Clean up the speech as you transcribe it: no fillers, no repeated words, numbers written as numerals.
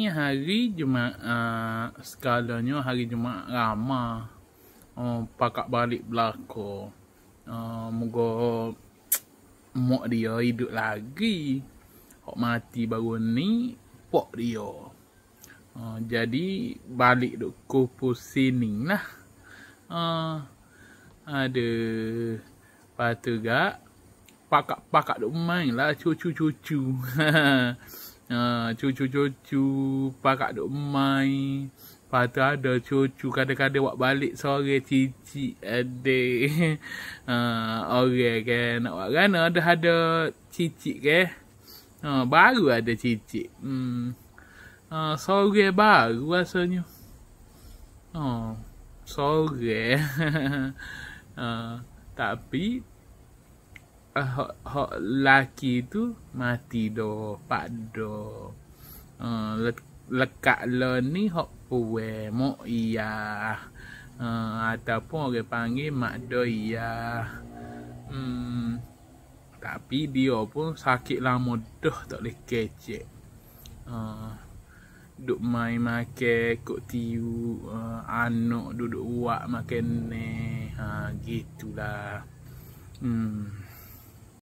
ni hari Jumaat. Skalanya hari Jumaat ramah. Pakak balik belakang. Moga mak dia hidup lagi. Hok mati baru ni pok dia. Jadi balik duk kupu sini lah. Ada patu gak pakak duk main lah cucu-cucu. Cucu-cucu pakak duk main. Patu ada cucu kadang-kadang wak balik sore cicik adik. Orang ke nak buat kan ada cicik ke. Baru ada cicik. Sore baru rasanya. Sore. Tapi hak laki tu mati dah, pak dah. Lekat le ni hak puwe mak iya. Ataupun orang panggil mak doya. Tapi dia pun sakit lama dah tak boleh kecek. Duk main makan kok tiu, anak duduk buat makan ni. Gitulah.